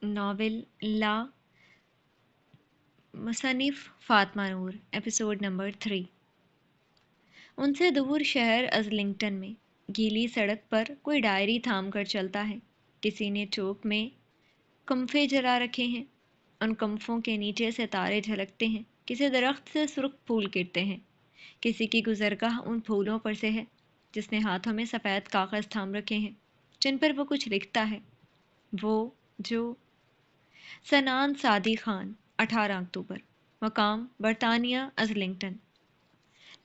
Novel لا مصنف فاطمہ نور episode number 3۔ ان سے دور شہر ازلنگٹن میں گیلی سڑک پر کوئی ڈائری تھام کر چلتا ہے۔ کسی نے چوک میں کمفے جلا رکھے ہیں، ان کمفوں کے نیچے سے تارے جھلکتے ہیں۔ کسی درخت سے سرخ پھول گرتے ہیں، کسی کی گزرگاہ ان پھولوں پر سے ہے جس نے ہاتھوں میں سفید کاغذ تھام رکھے ہیں جن پر وہ کچھ لکھتا ہے۔ وہ جو سنان سعدی خان، 18 اکتوبر، مقام برطانیہ ازلنگٹن۔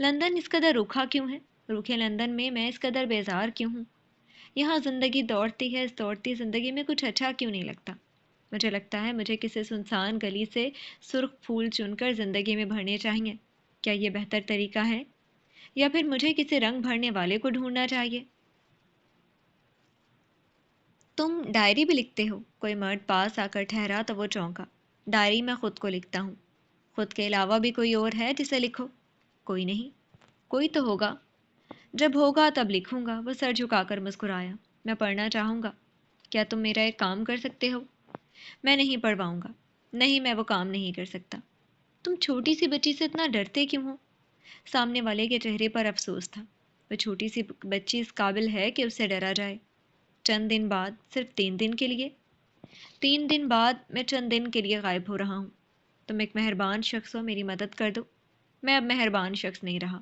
لندن اس قدر روکھا کیوں ہے؟ روکھے لندن میں اس قدر بیزار کیوں ہوں؟ یہاں زندگی دوڑتی ہے، اس دوڑتی زندگی میں کچھ اچھا کیوں نہیں لگتا؟ مجھے لگتا ہے مجھے کسی سنسان گلی سے سرخ پھول چن کر زندگی میں بھرنے چاہیے۔ کیا یہ بہتر طریقہ ہے؟ یا پھر مجھے کسی رنگ بھرنے والے کو ڈھونڈنا چاہیے؟ تم ڈائری بھی لکھتے ہو؟ کوئی مرد پاس آ کر ٹھہرا تو وہ چونکا۔ ڈائری میں خود کو لکھتا ہوں۔ خود کے علاوہ بھی کوئی اور ہے جسے لکھو؟ کوئی نہیں۔ کوئی تو ہوگا۔ جب ہوگا تب لکھوں گا۔ وہ سر جھکا کر مسکرایا۔ میں پڑھنا چاہوں گا۔ کیا تم میرا ایک کام کر سکتے ہو؟ میں نہیں پڑھواؤں گا۔ نہیں، میں وہ کام نہیں کر سکتا۔ تم چھوٹی سی بچی سے اتنا ڈرتے کیوں ہو؟ سامنے والے کے چہرے پر افسوس تھا۔ وہ چھوٹی سی بچی اس قابل ہے کہ اس سے ڈرا جائے؟ چند دن بعد، صرف 3 دن کے لیے؟ 3 دن بعد میں چند دن کے لیے غائب ہو رہا ہوں۔ تم ایک مہربان شخص ہو، میری مدد کر دو۔ میں اب مہربان شخص نہیں رہا۔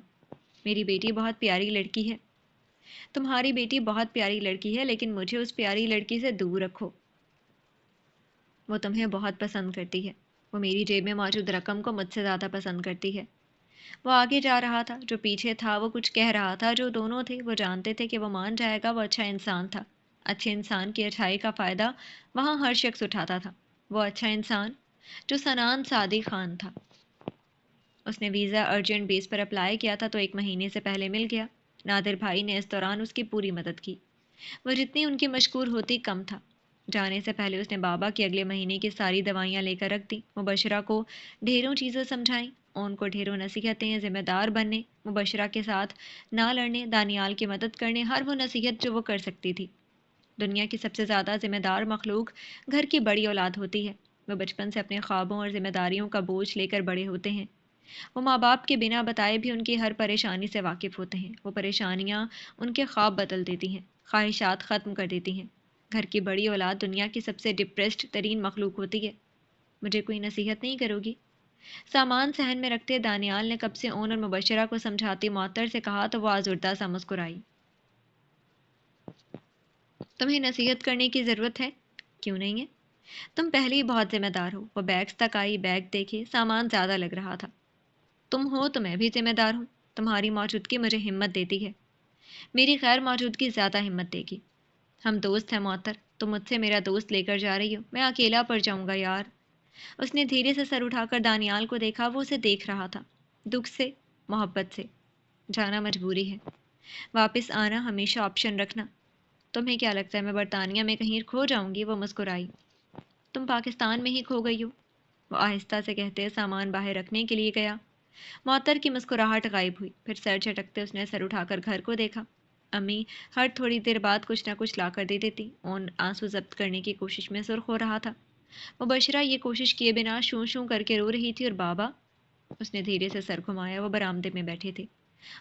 میری بیٹی بہت پیاری لڑکی ہے۔ تمہاری بیٹی بہت پیاری لڑکی ہے، لیکن مجھے اس پیاری لڑکی سے دور رکھو۔ وہ تمہیں بہت پسند کرتی ہے۔ وہ میری جیب میں موجود رقم کو مجھ سے زیادہ پسند کرتی ہے۔ وہ آگے جا رہا تھا، جو پیچھے تھا وہ کچھ کہہ رہا تھا۔ جو دونوں تھے وہ جانتے تھے کہ وہ مان جائے گا۔ وہ اچھا انسان تھا۔ اچھے انسان کی اچھائی کا فائدہ وہاں ہر شخص اٹھاتا تھا۔ وہ اچھا انسان جو سنان سعدی خان تھا۔ اس نے ویزا ارجنٹ بیس پر اپلائی کیا تھا تو 1 مہینے سے پہلے مل گیا۔ نادر بھائی نے اس دوران اس کی پوری مدد کی۔ وہ جتنی ان کی مشکور ہوتی کم تھا۔ جانے سے پہلے اس نے بابا کی اگلے مہینے کی ساری دوائیاں لے کر رکھ دیں۔ مبشرہ کو ڈھیروں چیزیں سمجھائیں، ان کو ڈھیروں نصیحتیں، ذمہ دار بننے، مبشرہ کے ساتھ نہ لڑنے، دانیال کی مدد کرنے، ہر وہ نصیحت جو وہ کر سکتی تھی۔ دنیا کی سب سے زیادہ ذمہ دار مخلوق گھر کی بڑی اولاد ہوتی ہے۔ وہ بچپن سے اپنے خوابوں اور ذمہ داریوں کا بوجھ لے کر بڑے ہوتے ہیں۔ وہ ماں باپ کے بنا بتائے بھی ان کی ہر پریشانی سے واقف ہوتے ہیں۔ وہ پریشانیاں ان کے خواب بدل دیتی ہیں، خواہشات ختم کر دیتی ہیں۔ گھر کی بڑی اولاد دنیا کی سب سے ڈپریسڈ ترین مخلوق ہوتی ہے۔ مجھے کوئی نصیحت نہیں کرو گی؟ سامان صحن میں رکھتے دانیال نے کب سے اون اور مبشرہ کو سمجھاتی معطر سے کہا تو وہ آزردہ سا مسکرائی۔ تمہیں نصیحت کرنے کی ضرورت ہے؟ کیوں نہیں ہے؟ تم پہلے ہی بہت ذمہ دار ہو۔ وہ بیگز تک آئی، بیگ دیکھے، سامان زیادہ لگ رہا تھا۔ تم ہو تو میں بھی ذمہ دار ہوں۔ تمہاری موجودگی مجھے ہمت دیتی ہے۔ میری غیر موجودگی زیادہ ہمت دے گی۔ ہم دوست ہیں معطر، تم مجھ سے میرا دوست لے کر جا رہی ہو، میں اکیلا پڑ جاؤں گا یار۔ اس نے دھیرے سے سر اٹھا کر دانیال کو دیکھا۔ وہ اسے دیکھ رہا تھا، دکھ سے، محبت سے۔ جانا مجبوری ہے، واپس آنا ہمیشہ آپشن رکھنا۔ تمہیں کیا لگتا ہے میں برطانیہ میں کہیں کھو جاؤں گی؟ وہ مسکرائی۔ تم پاکستان میں ہی کھو گئی ہو، وہ آہستہ سے کہتے سامان باہر رکھنے کے لیے گیا۔ معطر کی مسکراہٹ غائب ہوئی، پھر سر جھٹکتے اس نے سر اٹھا کر گھر کو دیکھا۔ امی ہر تھوڑی دیر بعد کچھ نہ کچھ لا کر دے دیتی۔ اون آنسو ضبط کرنے کی کوشش میں سرخ ہو رہا تھا۔ مبشرہ یہ کوشش کیے بنا شوں شوں کر کے رو رہی تھی۔ اور بابا؟ اس نے دھیرے سے سر گھمایا۔ وہ برآمدے میں بیٹھے تھے،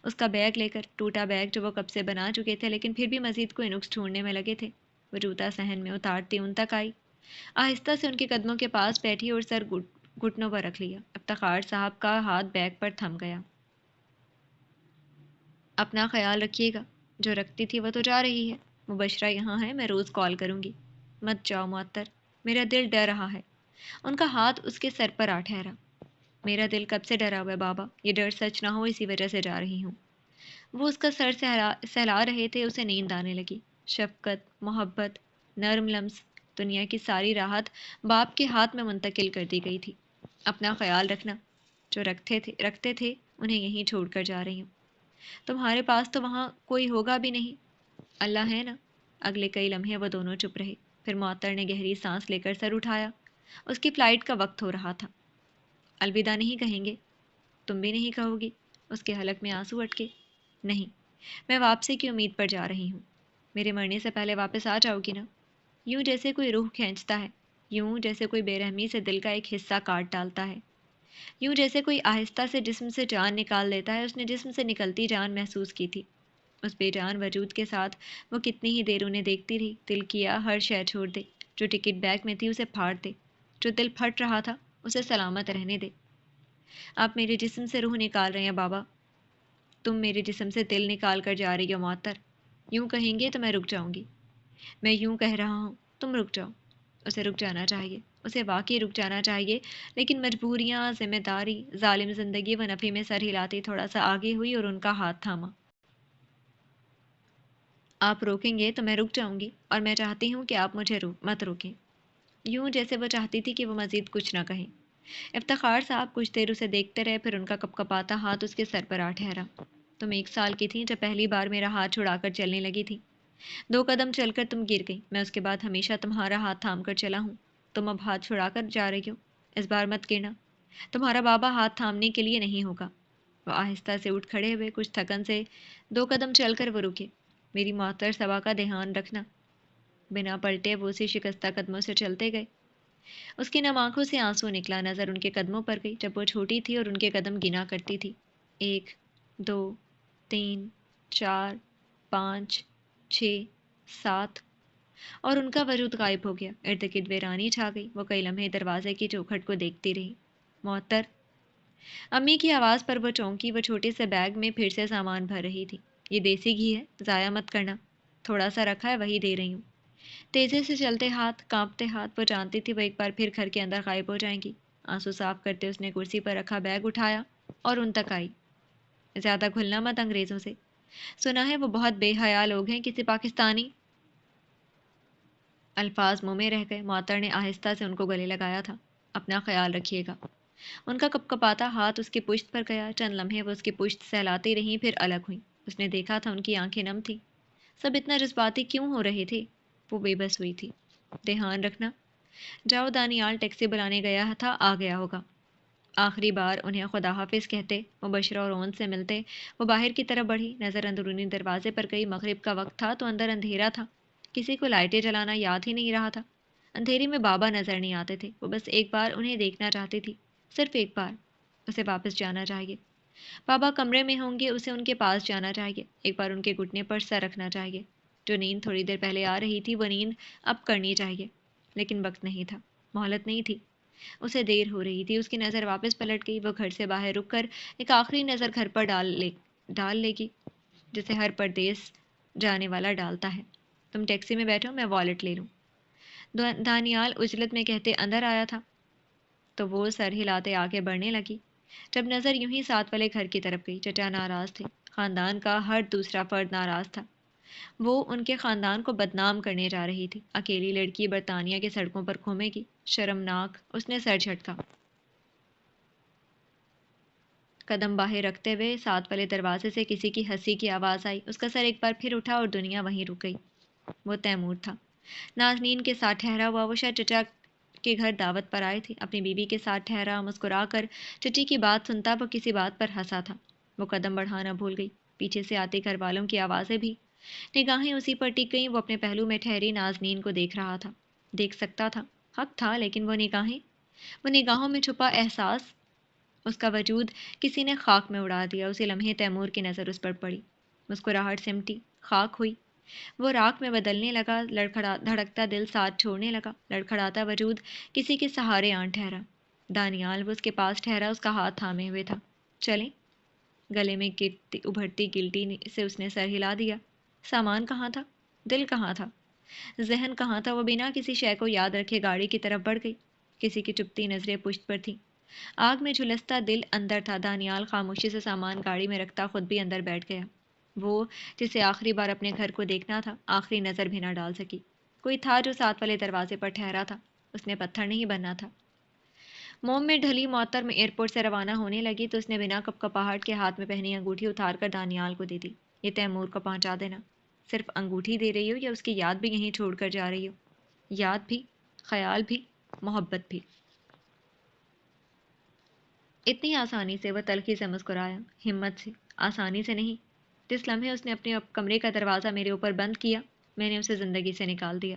اس کا بیگ لے کر، ٹوٹا بیگ جو وہ کب سے بنا چکے تھے لیکن پھر بھی مزید کوئی نقص ڈھونڈنے میں لگے تھے۔ وہ جوتا صحن میں اتارتی ان تک آئی، آہستہ سے ان کے قدموں کے پاس بیٹھی اور سر گھٹنوں پر رکھ لیا۔ افتخار صاحب کا ہاتھ بیگ پر تھم گیا۔ اپنا خیال رکھیے گا۔ جو رکھتی تھی وہ تو جا رہی ہے۔ مبشرہ یہاں ہے، میں روز کال کروں گی۔ مت جاؤ معطر، میرا دل ڈر رہا ہے۔ ان کا ہاتھ اس کے سر پر آ ٹھہرا۔ میرا دل کب سے ڈرا ہوا ہے بابا، یہ ڈر سچ نہ ہو اسی وجہ سے جا رہی ہوں۔ وہ اس کا سر سہلا رہے تھے۔ اسے نیند آنے لگی۔ شفقت، محبت، نرم لمس، دنیا کی ساری راحت باپ کے ہاتھ میں منتقل کر دی گئی تھی۔ اپنا خیال رکھنا۔ جو رکھتے تھے انہیں یہیں چھوڑ کر جا رہی ہوں۔ تمہارے پاس تو وہاں کوئی ہوگا بھی نہیں۔ اللہ ہے نا۔ اگلے کئی لمحے وہ دونوں چپ رہے۔ پھر معطر نے گہری سانس لے کر سر اٹھایا۔ اس کی فلائٹ کا وقت ہو رہا تھا۔ الوداع نہیں کہیں گے؟ تم بھی نہیں کہو گی؟ اس کے حلق میں آنسو اٹکے۔ نہیں، میں واپسی کی امید پر جا رہی ہوں۔ میرے مرنے سے پہلے واپس آ جاؤ گی نا؟ یوں جیسے کوئی روح کھینچتا ہے۔ یوں جیسے کوئی بے رحمی سے دل کا ایک حصہ کاٹ ڈالتا ہے، یوں جیسے کوئی آہستہ سے جسم سے جان نکال لیتا ہے۔ اس نے جسم سے نکلتی جان محسوس کی تھی۔ اس بے جان وجود کے ساتھ وہ کتنی ہی دیر انہیں دیکھتی رہی۔ دل کیا ہر شے چھوڑ دے، جو ٹکٹ بیگ میں تھی اسے پھاڑ دے، جو دل پھٹ رہا تھا اسے سلامت رہنے دے۔ آپ میرے جسم سے روح نکال رہے ہیں بابا، تم میرے جسم سے دل نکال کر جا رہی ہو معطر۔ یوں کہیں گے تو میں رک جاؤں گی، میں یوں کہہ رہا ہوں، تم رک جاؤ۔ اسے رک جانا چاہیے، اسے واقعی رک جانا چاہیے، لیکن مجبوریاں، ذمہ داری، ظالم زندگی وہ نفی میں سر ہلاتی تھوڑا سا آگے ہوئی اور ان کا ہاتھ تھاما۔ آپ روکیں گے تو میں رک جاؤں گی، اور میں چاہتی ہوں کہ آپ مجھے مت روکیں۔ یوں جیسے وہ چاہتی تھی کہ وہ مزید کچھ نہ کہیں۔ افتخار صاحب کچھ دیر اسے دیکھتے رہے، پھر ان کا کپکپاتا ہاتھ اس کے سر پر آ ٹھہرا۔ تم 1 سال کی تھیں جب پہلی بار میرا ہاتھ چھڑا کر چلنے لگی تھی۔ 2 قدم چل کر تم گر گئی، میں اس کے بعد ہمیشہ تمہارا ہاتھ تھام کر چلا ہوں۔ تم اب ہاتھ چھڑا کر جا رہی ہو، اس بار مت گرنا، تمہارا بابا ہاتھ تھامنے کے لیے نہیں ہوگا۔ وہ آہستہ سے اٹھ کھڑے ہوئے، کچھ تھکن سے 2 قدم چل کر وہ رکے۔ میری معطر صبا کا دھیان رکھنا۔ بنا پلٹے وہ اسی شکستہ قدموں سے چلتے گئے۔ اس کی نم آنکھوں سے آنسو نکلا، نظر ان کے قدموں پر گئی جب وہ چھوٹی تھی اور ان کے قدم گنا کرتی تھی۔ 1 2 3 4 5 6 7، اور ان کا وجود غائب ہو گیا۔ ارد گرد ویرانی چھا گئی۔ وہ کئی لمحے دروازے کی چوکھٹ کو دیکھتی رہی۔ معطر، امی کی آواز پر وہ چونکی۔ وہ چھوٹے سے بیگ میں پھر سے سامان بھر رہی تھی۔ یہ دیسی گھی ہے، ضائع مت کرنا، تھوڑا سا رکھا ہے وہی دے رہی ہوں۔ تیزی سے چلتے ہاتھ، کانپتے ہاتھ، وہ جانتی تھی وہ ایک بار پھر گھر کے اندر غائب ہو جائیں گی۔ آنسو صاف کرتے اس نے کرسی پر رکھا بیگ اٹھایا اور ان تک آئی۔ زیادہ گھلنا مت انگریزوں سے، سنا ہے وہ بہت بے حیا لوگ ہیں، کسی پاکستانی۔ الفاظ منہ میں رہ گئے۔ معطر نے آہستہ سے ان کو گلے لگایا تھا۔ اپنا خیال رکھیے گا۔ ان کا کپکپاتا ہاتھ اس کی پشت پر گیا۔ چند لمحے وہ اس کی پشت سہلاتی رہیں، پھر الگ ہوئیں۔ اس نے دیکھا تھا ان کی آنکھیں نم تھیں۔ سب اتنا جذباتی کیوں ہو رہے تھے؟ وہ بے بس ہوئی تھی۔ دھیان رکھنا۔ جاؤ، دانیال ٹیکسی بلانے گیا تھا، آ گیا ہوگا۔ آخری بار انہیں خدا حافظ کہتے، مبشرہ اور اون سے ملتے، وہ باہر کی طرف بڑھی۔ نظر اندرونی دروازے پر گئی۔ مغرب کا وقت تھا تو اندر اندھیرا تھا، کسی کو لائٹیں جلانا یاد ہی نہیں رہا تھا۔ اندھیرے میں بابا نظر نہیں آتے تھے۔ وہ بس ایک بار انہیں دیکھنا چاہتی تھی، صرف ایک بار۔ اسے واپس جانا چاہیے۔ بابا کمرے میں ہوں گے، اسے ان کے پاس جانا چاہیے، ایک بار ان کے گھٹنے پر سر رکھنا چاہیے۔ جو نیند تھوڑی دیر پہلے آ رہی تھی وہ نیند اب کرنی چاہیے، لیکن وقت نہیں تھا، مہلت نہیں تھی۔ اسے دیر ہو رہی تھی۔ اس کی نظر واپس پلٹ گئی۔ وہ گھر سے باہر رک کر ایک آخری نظر گھر پر ڈال لے گی، جسے ہر پردیس جانے والا ڈالتا ہے۔ تم ٹیکسی میں بیٹھو، میں والیٹ لے لوں، دانیال عجلت میں کہتے اندر آیا تھا تو وہ سر ہلاتے آگے بڑھنے لگی۔ جب نظر یوں ہی ساتھ والے گھر کی طرف گئی، چچا ناراض تھے، خاندان کا ہر دوسرا فرد ناراض تھا۔ وہ ان کے خاندان کو بدنام کرنے جا رہی تھی۔ اکیلی لڑکی برطانیہ کی سڑکوں پر گھومے گی، شرمناک۔ اس نے سر جھٹکا۔ قدم باہر رکھتے ہوئے ساتھ والے دروازے سے کسی کی ہنسی کی آواز آئی۔ اس کا سر ایک بار پھر اٹھا اور دنیا وہیں رک گئی۔ وہ تیمور تھا، نازنین کے ساتھ ٹھہرا ہوا۔ وہ شاید چچا کے گھر دعوت پر آئے تھے۔ اپنی بیوی کے ساتھ ٹھہرا، مسکرا کر چچی کی بات سنتا وہ کسی بات پر ہنسا تھا۔ وہ قدم بڑھانا بھول گئی۔ پیچھے سے آتی گھر والوں کی آوازیں بھی، نگاہیں اسی پر ٹک گئیں۔ وہ اپنے پہلو میں ٹھہری نازنین کو دیکھ رہا تھا، دیکھ سکتا تھا، حق تھا، لیکن وہ نگاہیں، وہ نگاہوں میں چھپا احساس، اس کا وجود کسی نے خاک میں اڑا دیا۔ اسی لمحے تیمور کی نظر اس پر پڑی، مسکراہٹ سمٹی، خاک ہوئی۔ وہ راکھ میں بدلنے لگا، دھڑکتا دل ساتھ چھوڑنے لگا، لڑکھڑاتا وجود کسی کے سہارے آن ٹھہرا۔ دانیال وہ اس کے پاس ٹھہرا، اس کا ہاتھ تھامے ہوئے تھا۔ چلیں؟ گلے میں ابھرتی گلٹی سے اس نے سر ہلا دیا۔ سامان کہاں تھا؟ دل کہاں تھا؟ ذہن کہاں تھا؟ وہ بنا کسی شے کو یاد رکھے گاڑی کی طرف بڑھ گئی۔ کسی کی چپتی نظریں پشت پر تھیں۔ آگ میں جھلستا دل اندر تھا۔ دانیال خاموشی سے سامان گاڑی میں رکھتا خود بھی اندر بیٹھ گیا۔ وہ جسے آخری بار اپنے گھر کو دیکھنا تھا، آخری نظر بھی نہ ڈال سکی۔ کوئی تھا جو ساتھ والے دروازے پر ٹھہرا تھا۔ اس نے پتھر نہیں بننا تھا۔ موم میں ڈھلی معطر میں ایئرپورٹ سے روانہ ہونے لگی تو اس نے بنا کپکپاہٹ کے ہاتھ میں پہنی انگوٹھی اتار کر دانیال کو دے دی۔ یہ تیمور کو پہنچا دینا۔ صرف انگوٹھی دے رہی ہو یا اس کی یاد بھی یہیں چھوڑ کر جا رہی ہو؟ یاد بھی، خیال بھی، محبت بھی۔ اتنی آسانی سے وہ تلخی سے مسکرایا، ہمت سے، آسانی سے نہیں۔ جس لمحے اس نے اپنے کمرے کا دروازہ میرے اوپر بند کیا، میں نے اسے زندگی سے نکال دیا۔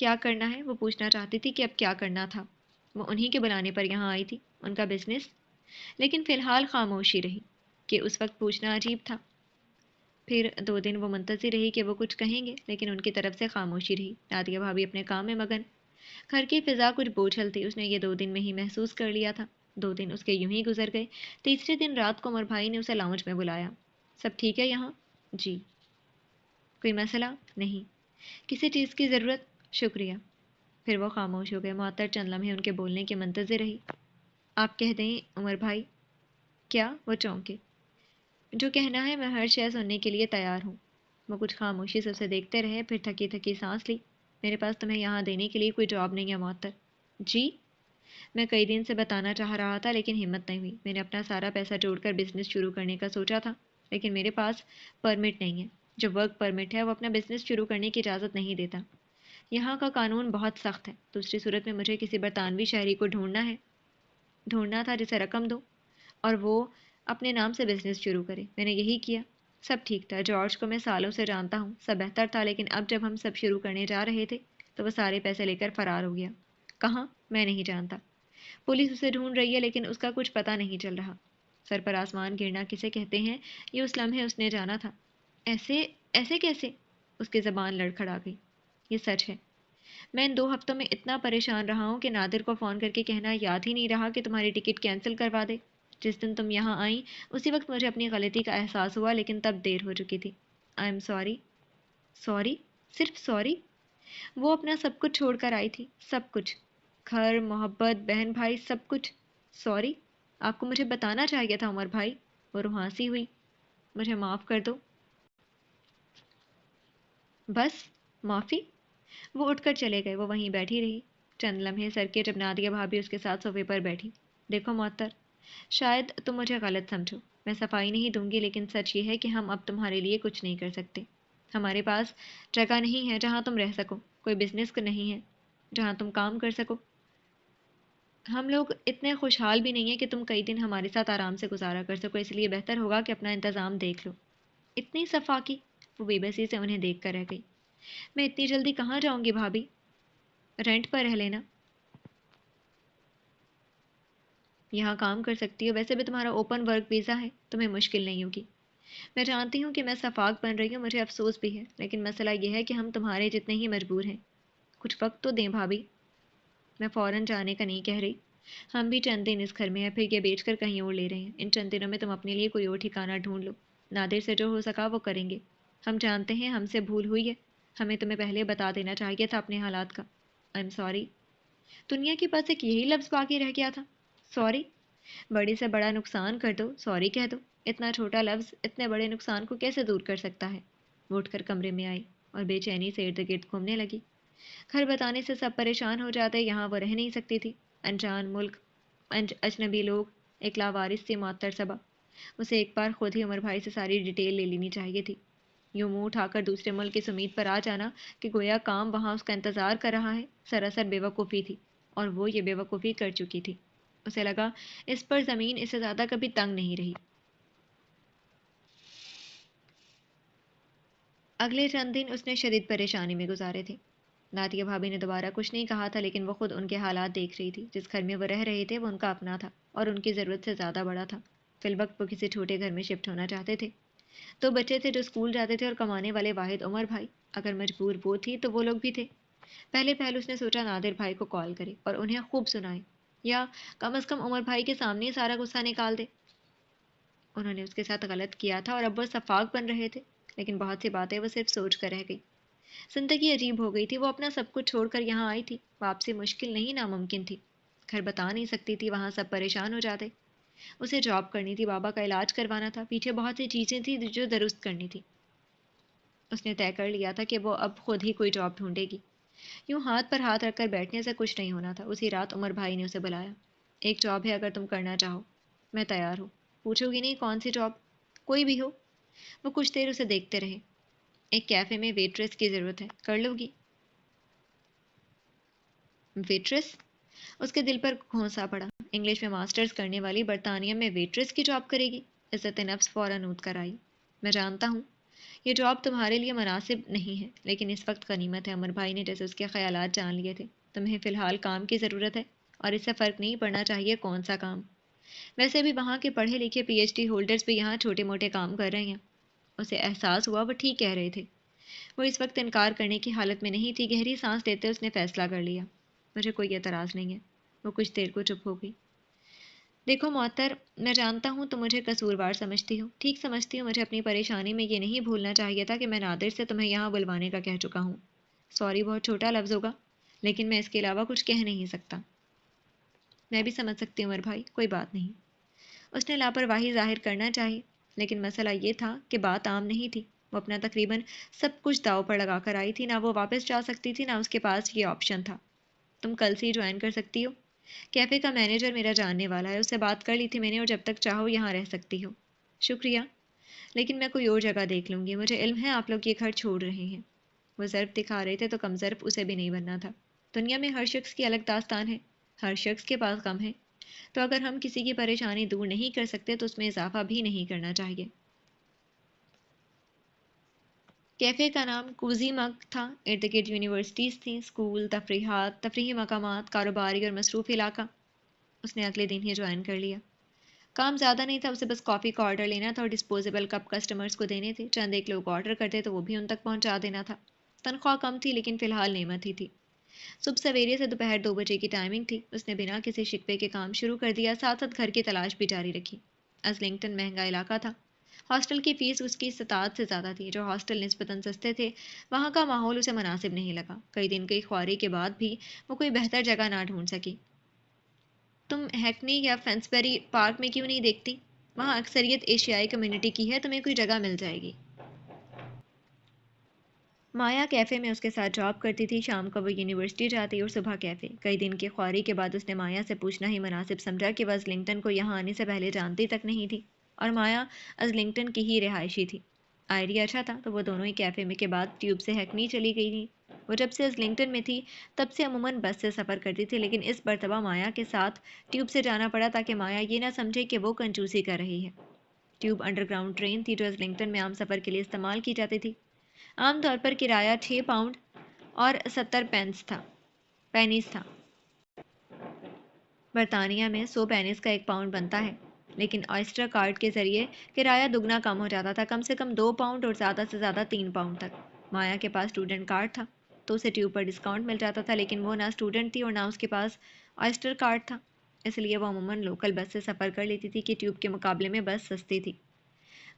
کیا کرنا ہے وہ پوچھنا چاہتی تھی کہ اب کیا کرنا تھا. وہ انہیں کے بلانے پر یہاں آئی تھی، ان کا بزنس. لیکن فی الحال خاموشی رہی کہ اس وقت پوچھنا عجیب تھا. پھر 2 دن وہ منتظر رہی کہ وہ کچھ کہیں گے، لیکن ان کی طرف سے خاموشی رہی. نادیہ بھابھی اپنے کام میں مگن. گھر کی فضا کچھ بوجھل تھی، اس نے یہ 2 دن میں ہی محسوس کر لیا تھا. 2 دن اس کے یوں ہی گزر گئے. تیسرے دن رات کو عمر بھائی نے اسے لاؤنج میں بلایا. سب ٹھیک ہے یہاں؟ جی. کوئی مسئلہ؟ نہیں. کسی چیز کی ضرورت؟ شکریہ. پھر وہ خاموش ہو گئے. معطر چند لمحے ان کے بولنے کے منتظر رہی. آپ کہہ دیں عمر بھائی. کیا؟ وہ چونکے. جو کہنا ہے میں ہر شے سننے کے لیے تیار ہوں. وہ کچھ خاموشی سے اسے دیکھتے رہے، پھر تھکی تھکی سانس لی. میرے پاس تمہیں یہاں دینے کے لیے کوئی جاب نہیں ہے معطر. جی؟ میں کئی دن سے بتانا چاہ رہا تھا لیکن ہمت نہیں ہوئی. میں نے اپنا سارا پیسہ جوڑ کر بزنس شروع کرنے کا سوچا تھا، لیکن میرے پاس پرمٹ نہیں ہے. جو ورک پرمٹ ہے وہ اپنا بزنس شروع کرنے کی اجازت نہیں دیتا. یہاں کا قانون بہت سخت ہے. دوسری صورت میں مجھے کسی برطانوی شہری کو ڈھونڈنا تھا جسے رقم دو اور وہ اپنے نام سے بزنس شروع کرے. میں نے یہی کیا. سب ٹھیک تھا. جارج کو میں سالوں سے جانتا ہوں، سب بہتر تھا، لیکن اب جب ہم سب شروع کرنے جا رہے تھے تو وہ سارے پیسے لے کر فرار ہو گیا. کہاں؟ میں نہیں جانتا. پولیس اسے ڈھونڈ رہی ہے لیکن اس کا کچھ پتہ نہیں چل رہا. سر پر آسمان گرنا کسے کہتے ہیں یہ اس لمحے اس نے جانا تھا. ایسے ایسے کیسے؟ اس کی زبان لڑکھڑا گئی. یہ سچ ہے. میں ان 2 ہفتوں میں اتنا پریشان رہا ہوں کہ نادر کو فون کر کے کہنا یاد ہی نہیں رہا کہ تمہاری ٹکٹ کینسل کروا دے. جس دن تم یہاں آئیں اسی وقت مجھے اپنی غلطی کا احساس ہوا، لیکن تب دیر ہو چکی تھی. I am sorry. سوری؟ صرف سوری؟ وہ اپنا سب کچھ چھوڑ کر آئی تھی، سب کچھ، گھر، محبت، بہن بھائی، سب کچھ. سوری؟ آپ کو مجھے بتانا چاہیے تھا عمر بھائی. وہ روحانسی ہوئی. مجھے معاف کر دو. بس معافی؟ وہ اٹھ کر چلے گئے. وہ وہیں بیٹھی رہی چند لمحے سر کے. جب نادیہ بھابھی اس کے ساتھ صوفے پر بیٹھی. دیکھو معطر، شاید تم مجھے غلط سمجھو. میں صفائی نہیں دوں گی، لیکن سچ یہ ہے کہ ہم اب تمہارے لیے کچھ نہیں کر سکتے. ہمارے پاس جگہ نہیں ہے جہاں تم رہ سکو، کوئی بزنس نہیں ہے جہاں تم کام کر سکو. ہم لوگ اتنے خوشحال بھی نہیں ہیں کہ تم کئی دن ہمارے ساتھ آرام سے گزارا کر سکو، اس لیے بہتر ہوگا کہ اپنا انتظام دیکھ لو. اتنی صفا کی؟ وہ بے بسی سے انہیں دیکھ کر رہ گئی. میں اتنی جلدی کہاں جاؤں گی بھابھی؟ رینٹ پر رہ لینا. یہاں کام کر سکتی ہو، ویسے بھی تمہارا اوپن ورک ویزا ہے، تمہیں مشکل نہیں ہوگی. میں جانتی ہوں کہ میں صفاق بن رہی ہوں، مجھے افسوس بھی ہے، لیکن مسئلہ یہ ہے کہ ہم تمہارے جتنے ہی مجبور ہیں. کچھ وقت تو دیں بھابھی. میں فوراً جانے کا نہیں کہہ رہی. ہم بھی چند دن اس گھر میں ہیں، پھر یہ بیچ کر کہیں اور لے رہے ہیں. ان چند دنوں میں تم اپنے لیے کوئی اور ٹھکانہ ڈھونڈ لو. نادر سے جو ہو سکا وہ کریں گے. ہم جانتے ہیں ہم سے بھول ہوئی ہے، ہمیں تمہیں پہلے بتا دینا چاہیے تھا اپنے حالات کا. I am sorry. دنیا کے پاس ایک یہی لفظ باقی رہ گیا تھا، سوری. بڑے سے بڑا نقصان کر دو سوری کہہ دو. اتنا چھوٹا لفظ اتنے بڑے نقصان کو کیسے دور کر سکتا ہے؟ وہ اٹھ کر کمرے میں آئی اور بے چینی سے ارد گرد گھومنے لگی. گھر بتانے سے سب پریشان ہو جاتے، یہاں وہ رہ نہیں سکتی تھی. انجان ملک، اجنبی لوگ، ایک لاوارث سی معطر صبا. اسے ایک بار خود ہی عمر بھائی سے ساری ڈیٹیل لے لینی چاہیے تھی. یوں منہ اٹھا کر دوسرے ملک کی امید پر آ جانا کہ گویا کام وہاں اس کا انتظار کر رہا ہے، سراسر بے وقوفی تھی، اور وہ یہ بے وقوفی کر چکی تھی. اسے لگا اس پر زمین اس سے زیادہ کبھی تنگ نہیں رہی. اگلے چند دن اس نے شدید پریشانی میں گزارے تھے. نادیہ بھابھی نے دوبارہ کچھ نہیں کہا تھا، لیکن وہ خود ان کے حالات دیکھ رہی تھی. جس گھر میں وہ رہ رہے تھے وہ ان کا اپنا تھا اور ان کی ضرورت سے زیادہ بڑا تھا. فی الوقت وہ کسی چھوٹے گھر میں شفٹ ہونا چاہتے تھے. 2 بچے تھے جو اسکول جاتے تھے اور کمانے والے واحد عمر بھائی. اگر مجبور وہ تھی تو وہ لوگ بھی تھے. پہلے پہل اس نے سوچا نادر بھائی کو کال کرے اور انہیں خوب سنائے، یا کم از کم عمر بھائی کے سامنے سارا غصہ نکال دے. انہوں نے اس کے ساتھ غلط کیا تھا اور اب وہ صفاق بن رہے تھے، لیکن بہت سی باتیں وہ صرف سوچ کر رہ گئی. زندگی عجیب ہو گئی تھی. وہ اپنا سب کچھ چھوڑ کر یہاں آئی تھی. واپسی مشکل نہیں ناممکن تھی. گھر بتا نہیں سکتی تھی، وہاں سب پریشان ہو جاتے. اسے جاب کرنی تھی، بابا کا علاج کروانا تھا، پیچھے بہت سی چیزیں تھیں جو درست کرنی تھی. اس نے طے کر لیا تھا کہ وہ اب خود ہی کوئی جاب ڈھونڈے گی. یوں ہاتھ پر ہاتھ رکھ کر بیٹھنے سے کچھ نہیں ہونا تھا. اسی رات عمر بھائی نے اسے بلایا. ایک جاب ہے، اگر تم کرنا چاہو. میں تیار ہوں. پوچھو گی نہیں کون سی جاب؟ کوئی بھی ہو. وہ کچھ دیر اسے دیکھتے رہے. ایک کیفے میں ویٹریس کی ضرورت ہے، کر لو گی؟ ویٹریس؟ اس کے دل پر گھونسا پڑا. انگلش میں ماسٹرز کرنے والی برطانیہ میں ویٹریس کی جاب کرے گی؟ عزت نفس فوراً اونت کر آئی. میں جانتا ہوں. یہ جاب تمہارے لیے مناسب نہیں ہے لیکن اس وقت غنیمت ہے، عمر بھائی نے جیسے اس کے خیالات جان لیے تھے۔ تمہیں فی الحال کام کی ضرورت ہے اور اس سے فرق نہیں پڑنا چاہیے کون سا کام۔ ویسے بھی وہاں کے پڑھے لکھے پی ایچ ڈی ہولڈرز بھی یہاں چھوٹے موٹے کام کر رہے ہیں۔ اسے احساس ہوا وہ ٹھیک کہہ رہے تھے۔ وہ اس وقت انکار کرنے کی حالت میں نہیں تھی۔ گہری سانس لیتے اس نے فیصلہ کر لیا، مجھے کوئی اعتراض نہیں ہے۔ وہ کچھ دیر کو چپ ہو گئی۔ دیکھو معطر، میں جانتا ہوں تم مجھے قصوروار سمجھتی ہو، ٹھیک سمجھتی ہو۔ مجھے اپنی پریشانی میں یہ نہیں بھولنا چاہیے تھا کہ میں نادر سے تمہیں یہاں بلوانے کا کہہ چکا ہوں۔ سوری بہت چھوٹا لفظ ہوگا لیکن میں اس کے علاوہ کچھ کہہ نہیں سکتا۔ میں بھی سمجھ سکتی ہوں عمر بھائی، کوئی بات نہیں۔ اس نے لاپرواہی ظاہر کرنا چاہی لیکن مسئلہ یہ تھا کہ بات عام نہیں تھی۔ وہ اپنا تقریباً سب کچھ داؤ پر لگا کر آئی تھی، نہ وہ واپس جا سکتی تھی نہ اس کے پاس یہ آپشن تھا۔ تم کل سے ہی جوائن کر سکتی ہو، کیفے کا مینیجر میرا جاننے والا ہے، اس سے بات کر لی تھی میں نے، اور جب تک چاہو یہاں رہ سکتی ہو۔ شکریہ، لیکن میں کوئی اور جگہ دیکھ لوں گی، مجھے علم ہے آپ لوگ یہ گھر چھوڑ رہے ہیں۔ وہ ظرف دکھا رہے تھے تو کم ظرف اسے بھی نہیں بننا تھا۔ دنیا میں ہر شخص کی الگ داستان ہے، ہر شخص کے پاس غم ہے، تو اگر ہم کسی کی پریشانی دور نہیں کر سکتے تو اس میں اضافہ بھی نہیں کرنا چاہیے۔ کیفے کا نام کوزی مگ تھا۔ ارد گرد یونیورسٹیز تھیں، اسکول، تفریحات، تفریحی مقامات، کاروباری اور مصروف علاقہ۔ اس نے اگلے دن ہی جوائن کر لیا۔ کام زیادہ نہیں تھا، اسے بس کافی کا آرڈر لینا تھا اور ڈسپوزیبل کپ کسٹمرز کو دینے تھے۔ چند ایک لوگ آرڈر کرتے تو وہ بھی ان تک پہنچا دینا تھا۔ تنخواہ کم تھی لیکن فی الحال نعمت ہی تھی۔ صبح سویرے سے دوپہر 2 بجے کی ٹائمنگ تھی۔ اس نے بنا کسی شکوے کے کام شروع کر دیا، ساتھ ساتھ گھر کی تلاش بھی جاری رکھی۔ ازلنگٹن مہنگا علاقہ تھا، ہاسٹل کی فیس اس کی استطاعت سے زیادہ تھی۔ جو ہاسٹل نسبتاً سستے تھے، وہاں کا ماحول اسے مناسب نہیں لگا۔ کئی دن کی خواری کے بعد بھی وہ کوئی بہتر جگہ نہ ڈھونڈ سکی۔ تم ہیکنی یا فینسبری پارک میں کیوں نہیں دیکھتی؟ وہاں اکثریت ایشیائی کمیونٹی کی ہے، تمہیں کوئی جگہ مل جائے گی۔ مایا کیفے میں اس کے ساتھ جاب کرتی تھی، شام کو وہ یونیورسٹی جاتی اور صبح کیفے۔ کئی دن کی خواری کے بعد اس نے مایا سے پوچھنا ہی مناسب سمجھا کہ وہ ازلنگٹن کو یہاں آنے سے پہلے جانتی تک نہیں تھی، اور مایا ازلنگٹن کی ہی رہائشی تھی۔ آئیڈیا اچھا تھا تو وہ دونوں ہی کیفے میں کے بعد ٹیوب سے ہیکنی چلی گئی تھی۔ وہ جب سے ازلنگٹن میں تھی تب سے عموماً بس سے سفر کرتی تھی، لیکن اس مرتبہ مایا کے ساتھ ٹیوب سے جانا پڑا تاکہ مایا یہ نہ سمجھے کہ وہ کنجوسی کر رہی ہے۔ ٹیوب انڈر گراؤنڈ ٹرین تھی جو ازلنگٹن میں عام سفر کے لیے استعمال کی جاتی تھی۔ عام طور پر کرایہ 6 پاؤنڈ اور 70 پینیز تھا۔ برطانیہ میں 100 پینیز کا 1 پاؤنڈ بنتا ہے، لیکن آئسٹر کارڈ کے ذریعے کرایہ دگنا کم ہو جاتا تھا، کم سے کم 2 پاؤنڈ اور زیادہ سے زیادہ 3 پاؤنڈ تک۔ مایا کے پاس اسٹوڈنٹ کارڈ تھا تو اسے ٹیوب پر ڈسکاؤنٹ مل جاتا تھا، لیکن وہ نہ اسٹوڈنٹ تھی اور نہ اس کے پاس آئسٹر کارڈ تھا، اس لیے وہ عموماً لوکل بس سے سفر کر لیتی تھی کہ ٹیوب کے مقابلے میں بس سستی تھی۔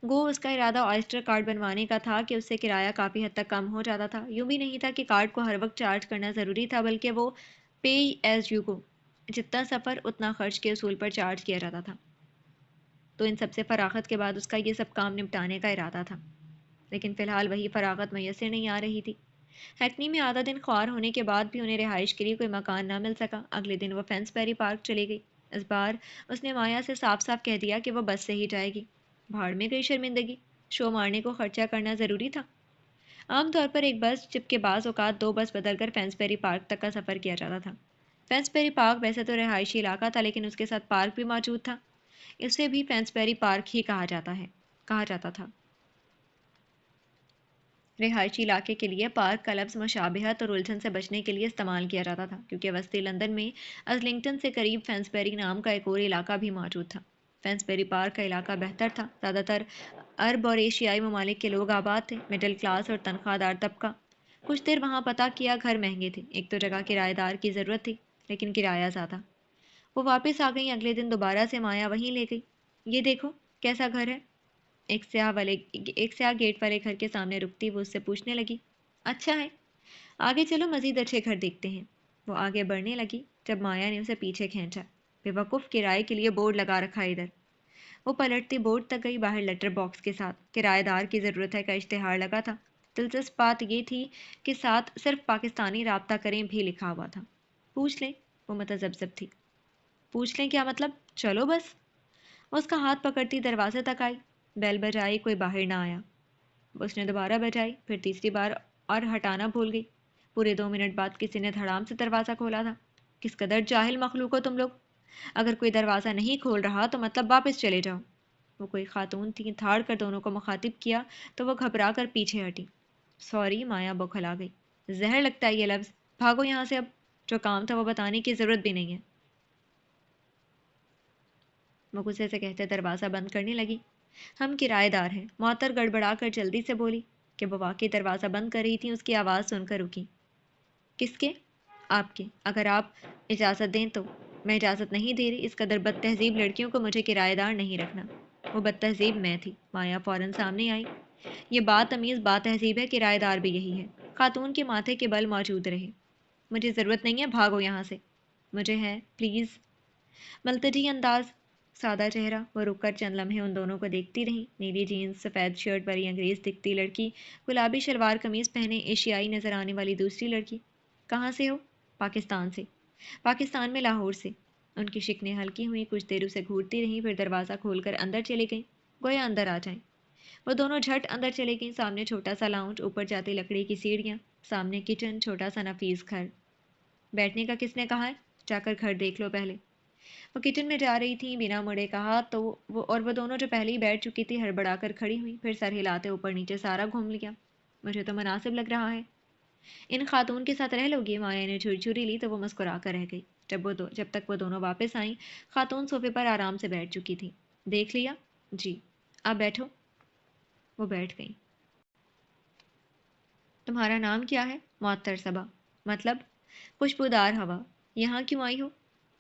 گو اس کا ارادہ آئسٹر کارڈ بنوانے کا تھا کہ اس سے کرایہ کافی حد تک کم ہو جاتا تھا۔ یوں بھی نہیں تھا کہ کارڈ کو ہر وقت چارج کرنا ضروری تھا، بلکہ وہ پے ایز یو گو، جتنا سفر اتنا خرچ کے اصول پر چارج کیا جاتا تھا۔ تو ان سب سے فراغت کے بعد اس کا یہ سب کام نپٹانے کا ارادہ تھا، لیکن فی الحال وہی فراغت میسر نہیں آ رہی تھی۔ ہیکنی میں آدھا دن خوار ہونے کے بعد بھی انہیں رہائش کے لیے کوئی مکان نہ مل سکا۔ اگلے دن وہ فینسبری پارک چلی گئی۔ اس بار اس نے مایا سے صاف صاف کہہ دیا کہ وہ بس سے ہی جائے گی۔ بھاڑ میں گئی شرمندگی، شو مارنے کو خرچہ کرنا ضروری تھا۔ عام طور پر ایک بس، جبکہ بعض اوقات 2 بس بدل کر فینسبری پارک تک کا سفر کیا جاتا تھا۔ فینسبری پارک ویسے تو رہائشی علاقہ تھا، لیکن اس کے ساتھ پارک بھی موجود تھا، اسے بھی فینسبری پارک ہی کہا جاتا تھا۔ رہائشی علاقے کے لیے پارک کا لفظ مشابہت اور الجھن سے بچنے کے لیے استعمال کیا جاتا تھا، کیونکہ وسطی لندن میں ازلنگٹن سے قریب فینسبری نام کا ایک اور علاقہ بھی موجود تھا۔ فینسبری پارک کا علاقہ بہتر تھا، زیادہ تر عرب اور ایشیائی ممالک کے لوگ آباد تھے، مڈل کلاس اور تنخواہ دار طبقہ۔ کچھ دیر وہاں پتہ کیا، گھر مہنگے تھے، ایک تو جگہ کرایہ دار کی ضرورت تھی لیکن کرایہ زیادہ۔ وہ واپس آ گئیں، اگلے دن دوبارہ سے مایا وہیں لے گئی۔ یہ دیکھو کیسا گھر ہے۔ ایک سیاہ گیٹ والے گھر کے سامنے رکتی وہ اس سے پوچھنے لگی، اچھا ہے، آگے چلو مزید اچھے گھر دیکھتے ہیں۔ وہ آگے بڑھنے لگی جب مایا نے اسے پیچھے کھینچا۔ بے وقوف، کرائے کے لیے بورڈ لگا رکھا ہے ادھر۔ وہ پلٹتی بورڈ تک گئی، باہر لیٹر باکس کے ساتھ کرایہ دار کی ضرورت ہے کا اشتہار لگا تھا۔ دلچسپ بات یہ تھی کہ ساتھ صرف پاکستانی رابطہ کریں بھی لکھا ہوا تھا۔ پوچھ لیں، وہ متذبذب تھی۔ پوچھ لیں کیا مطلب؟ چلو بس۔ وہ اس کا ہاتھ پکڑتی دروازے تک آئی، بیل بجائی، کوئی باہر نہ آیا۔ اس نے دوبارہ بجائی، پھر تیسری بار، اور ہٹانا بھول گئی۔ پورے 2 منٹ بعد کسی نے دھڑام سے دروازہ کھولا تھا۔ کس قدر جاہل مخلوق ہو تم لوگ! اگر کوئی دروازہ نہیں کھول رہا تو مطلب واپس چلے جاؤ۔ وہ کوئی خاتون تھی، دھاڑ کر دونوں کو مخاطب کیا تو وہ گھبرا کر پیچھے ہٹی۔ سوری، مایا بوکھلا گئی۔ زہر لگتا ہے یہ لفظ، بھاگو یہاں سے اب، جو کام تھا وہ بتانے کی ضرورت بھی نہیں ہے۔ وہ غصے سے کہتے دروازہ بند کرنے لگی۔ ہم کرایہ دار ہیں، معطر گڑبڑا کر جلدی سے بولی کہ وہ واقعی دروازہ بند کر رہی تھی، اس کی آواز سن کر رکی۔ کس کے؟ آپ کے، اگر آپ اجازت دیں تو۔ میں اجازت نہیں دے رہی، اس قدر بد تہذیب لڑکیوں کو مجھے کرایہ دار نہیں رکھنا۔ وہ بد تہذیب میں تھی، مایا فوراً سامنے آئی۔ یہ بات تمیز بات تہذیب ہے، کرایہ دار بھی یہی ہے۔ خاتون کے ماتھے کے بل موجود رہے۔ مجھے ضرورت نہیں ہے، بھاگو یہاں سے۔ مجھے ہے، پلیز۔ ملتجی انداز، سادہ چہرہ، وہ رک کر چند لمحے ان دونوں کو دیکھتی رہیں۔ نیلی جینز، سفید شرٹ والی انگریز دکھتی لڑکی، گلابی شلوار قمیض پہنے ایشیائی نظر آنے والی دوسری لڑکی۔ کہاں سے ہو؟ پاکستان سے۔ پاکستان میں لاہور سے۔ ان کی شکنیں ہلکی ہوئیں، کچھ دیر اسے گھورتی رہیں، پھر دروازہ کھول کر اندر چلی گئیں، گویا اندر آ جائیں۔ وہ دونوں جھٹ اندر چلی گئیں۔ سامنے چھوٹا سا لاؤنج، اوپر جاتی لکڑی کی سیڑھیاں، سامنے کچن، چھوٹا سا نفیس گھر۔ بیٹھنے کا کس نے کہا ہے؟ جا کر گھر دیکھ لو پہلے۔ وہ کچن میں جا رہی تھیں، بنا مڑے کہا تو وہ دونوں جو پہلے ہی بیٹھ چکی تھی ہڑبڑا کر کھڑی ہوئی، پھر سر ہلاتے اوپر نیچے سارا گھوم لیا۔ مجھے تو مناسب لگ رہا ہے۔ ان خاتون کے ساتھ رہ لوگی؟ مایا نے جھرجھری لی تو وہ مسکرا کر رہ گئی۔ جب تک وہ دونوں واپس آئیں، خاتون صوفے پر آرام سے بیٹھ چکی تھی۔ دیکھ لیا؟ جی۔ آپ بیٹھو۔ وہ بیٹھ گئیں۔ تمہارا نام کیا ہے؟ معطر صبا۔ مطلب؟ خوشبودار ہوا۔ یہاں کیوں آئی ہو؟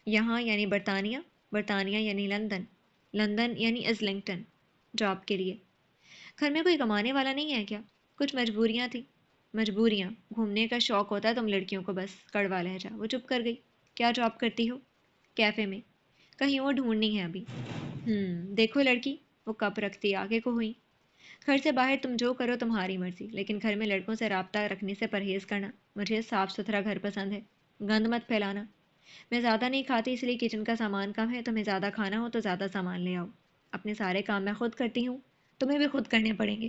یہاں یعنی برطانیہ؟ برطانیہ یعنی لندن؟ لندن یعنی ازلنگٹن؟ جاب کے لیے؟ گھر میں کوئی کمانے والا نہیں ہے کیا؟ کچھ مجبوریاں تھیں۔ مجبوریاں؟ گھومنے کا شوق ہوتا ہے تم لڑکیوں کو بس۔ کڑوا لہجہ۔ وہ چپ کر گئی۔ کیا جاب کرتی ہو؟ کیفے میں۔ کہیں اور ڈھونڈنی ہے ابھی۔ دیکھو لڑکی، وہ کپ رکھتی آگے کو ہوئی۔ گھر سے باہر تم جو کرو تمہاری مرضی، لیکن گھر میں لڑکوں سے رابطہ رکھنے سے پرہیز کرنا۔ مجھے صاف ستھرا گھر پسند ہے، گند مت پھیلانا۔ میں زیادہ نہیں کھاتی، اس لیے کچن کا سامان کم ہے، تمہیں زیادہ کھانا ہو تو زیادہ سامان لے آؤ۔ اپنے سارے کام میں خود کرتی ہوں، تمہیں بھی خود کرنے پڑیں گے۔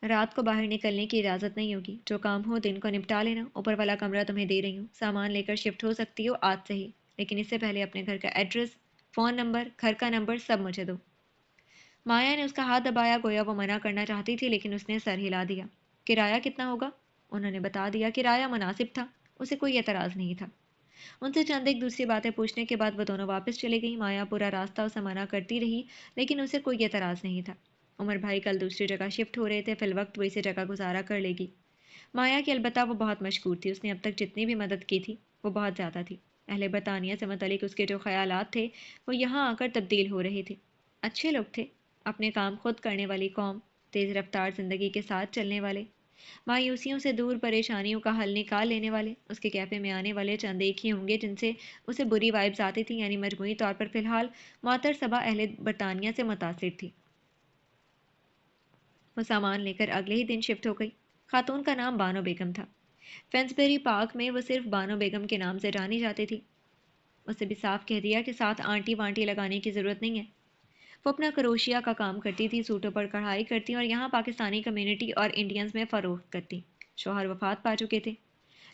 رات کو باہر نکلنے کی اجازت نہیں ہوگی، جو کام ہو دن کو نپٹا لینا۔ اوپر والا کمرہ تمہیں دے رہی ہوں، سامان لے کر شفٹ ہو سکتی ہو آج سے ہی، لیکن اس سے پہلے اپنے گھر کا ایڈریس، فون نمبر، گھر کا نمبر سب مجھے دو۔ مایا نے اس کا ہاتھ دبایا، گویا وہ منع کرنا چاہتی تھی، لیکن اس نے سر ہلا دیا۔ کرایہ کتنا ہوگا؟ انہوں نے بتا دیا۔ کرایہ مناسب تھا، اسے کوئی اعتراض نہیں تھا۔ ان سے چند ایک دوسری باتیں پوچھنے کے بعد وہ دونوں واپس چلے گئیں۔ مایا پورا راستہ اسے منع کرتی رہی، لیکن اسے کوئی اعتراض نہیں تھا۔ عمر بھائی کل دوسری جگہ شفٹ ہو رہے تھے، فی الوقت وہ اسے جگہ گزارا کر لے گی۔ مایا کی البتہ وہ بہت مشکور تھی، اس نے اب تک جتنی بھی مدد کی تھی وہ بہت زیادہ تھی۔ اہل برطانیہ سے متعلق اس کے جو خیالات تھے وہ یہاں آ کر تبدیل ہو رہے تھے۔ اچھے لوگ تھے، اپنے کام خود کرنے والی قوم، تیز رفتار زندگی کے ساتھ چلنے والے، مایوسیوں سے دور، پریشانیوں کا حل نکال لینے والے۔ اس کے کیفے میں آنے والے چند ایک ہی ہوں گے جن سے اسے بری وائبز آتی تھیں، یعنی مجموعی طور پر فی الحال معطر صبا اہل برطانیہ سے متاثر تھی۔ وہ سامان لے کر اگلے ہی دن شفٹ ہو گئی۔ خاتون کا نام بانو بیگم تھا۔ فینسبری پارک میں وہ صرف بانو بیگم کے نام سے جانی جاتی تھی۔ اسے بھی صاف کہہ دیا کہ ساتھ آنٹی وانٹی لگانے کی ضرورت نہیں ہے۔ وہ اپنا کروشیا کا کام کرتی تھی، سوٹوں پر کڑھائی کرتی اور یہاں پاکستانی کمیونٹی اور انڈینز میں فروخت کرتی۔ شوہر وفات پا چکے تھے،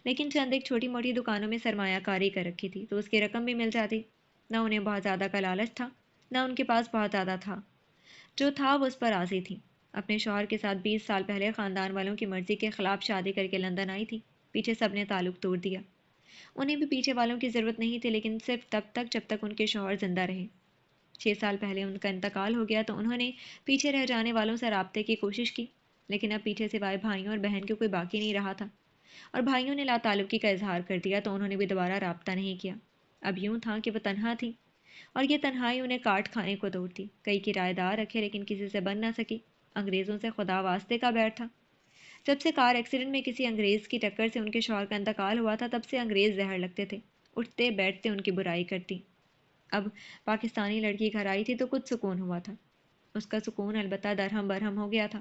لیکن چند ایک چھوٹی موٹی دکانوں میں سرمایہ کاری کر رکھی تھی تو اس کی رقم بھی مل جاتی۔ نہ انہیں بہت زیادہ کا لالچ تھا، نہ ان کے پاس بہت زیادہ تھا۔ جو تھا وہ اس پر راضی تھی۔ اپنے شوہر کے ساتھ 20 سال پہلے خاندان والوں کی مرضی کے خلاف شادی کر کے لندن آئی تھی۔ پیچھے سب نے تعلق توڑ دیا۔ انہیں بھی پیچھے والوں کی ضرورت نہیں تھی، لیکن صرف تب تک جب تک ان کے شوہر زندہ رہے۔ 6 سال پہلے ان کا انتقال ہو گیا تو انہوں نے پیچھے رہ جانے والوں سے رابطے کی کوشش کی، لیکن اب پیچھے سوائے بھائیوں اور بہن کے کوئی باقی نہیں رہا تھا، اور بھائیوں نے لا تعلقی کا اظہار کر دیا تو انہوں نے بھی دوبارہ رابطہ نہیں کیا۔ اب یوں تھا کہ وہ تنہا تھی، اور یہ تنہائی انہیں کاٹ کھانے کو دوڑتی۔ کئی کرایہ دار رکھے لیکن کسی سے بن نہ سکی۔ انگریزوں سے خدا واسطے کا بیٹھ تھا۔ جب سے کار ایکسیڈنٹ میں کسی انگریز کی ٹکر سے ان کے شوہر کا انتقال ہوا تھا، تب سے انگریز زہر لگتے تھے، اٹھتے بیٹھتے ان کی برائی کرتی۔ اب پاکستانی لڑکی گھر آئی تھی تو کچھ سکون ہوا تھا۔ اس کا سکون البتہ درہم برہم ہو گیا تھا۔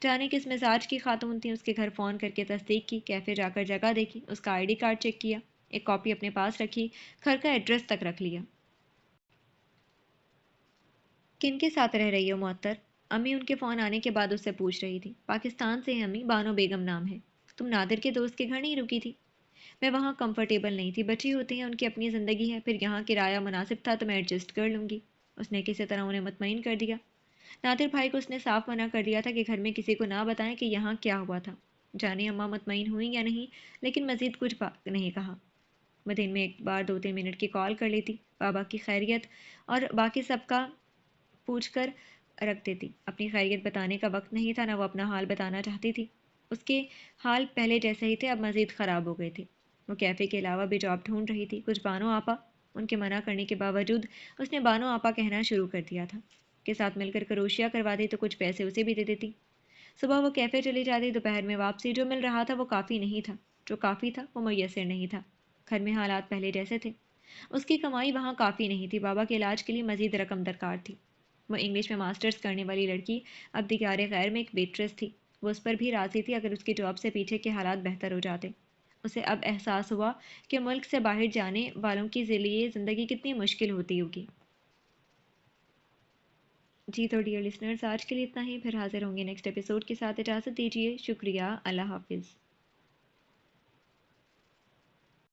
جانے کس مزاج کی خاتون تھی، اس کے گھر فون کر کے تصدیق کی، کیفے جا کر جگہ دیکھی، اس کا آئی ڈی کارڈ چیک کیا، ایک کاپی اپنے پاس رکھی، گھر کا ایڈریس تک رکھ لیا۔ کن کے ساتھ رہ رہی ہو معطر؟ امی ان کے فون آنے کے بعد اس سے پوچھ رہی تھی۔ پاکستان سے ہیں امی، بانو بیگم نام ہے۔ تم نادر کے دوست کے گھر نہیں رکی تھی؟ میں وہاں کمفرٹیبل نہیں تھی، بچے ہوتے ہیں، ان کی اپنی زندگی ہے، پھر یہاں کرایہ مناسب تھا تو میں ایڈجسٹ کر لوں گی۔ اس نے کسی طرح انہیں مطمئن کر دیا۔ نادر بھائی کو اس نے صاف منع کر دیا تھا کہ گھر میں کسی کو نہ بتائیں کہ یہاں کیا ہوا تھا۔ جانے اماں مطمئن ہوئیں یا نہیں، لیکن مزید کچھ نہیں کہا۔ وہ دن میں ایک بار 2-3 منٹ کی کال کر لیتی، بابا کی خیریت اور باقی سب کا پوچھ کر رکھ دیتی۔ اپنی خیریت بتانے کا وقت نہیں تھا، نہ وہ اپنا حال بتانا چاہتی تھی۔ اس کے حال پہلے جیسے ہی تھے، اب مزید خراب ہو گئے تھے۔ وہ کیفے کے علاوہ بھی جاب ڈھونڈ رہی تھی، کچھ بانو آپا۔ ان کے منع کرنے کے باوجود اس نے بانو آپا کہنا شروع کر دیا تھا۔ کے ساتھ مل کر کروشیا کرواتی تو کچھ پیسے اسے بھی دے دیتی۔ صبح وہ کیفے چلی جاتی، دوپہر میں واپسی۔ جو مل رہا تھا وہ کافی نہیں تھا، جو کافی تھا وہ میسر نہیں تھا۔ گھر میں حالات پہلے جیسے تھے، اس کی کمائی وہاں کافی نہیں تھی، بابا کے علاج کے لیے مزید رقم درکار تھی۔ وہ انگلش میں ماسٹرز کرنے والی لڑکی اب دیار غیر میں ایک ویٹریس تھی۔ وہ اس پر بھی راضی تھی اگر اس کی جاب سے پیچھے کے حالات بہتر ہو جاتے۔ اسے اب احساس ہوا کہ ملک سے باہر جانے والوں کے لیے زندگی کتنی مشکل ہوتی ہوگی۔ جی تو ڈیئر لسنرز، آج کے لیے اتنا ہی، پھر حاضر ہوں گے نیکسٹ ایپیسوڈ کے ساتھ۔ اجازت دیجیے، شکریہ، اللہ حافظ۔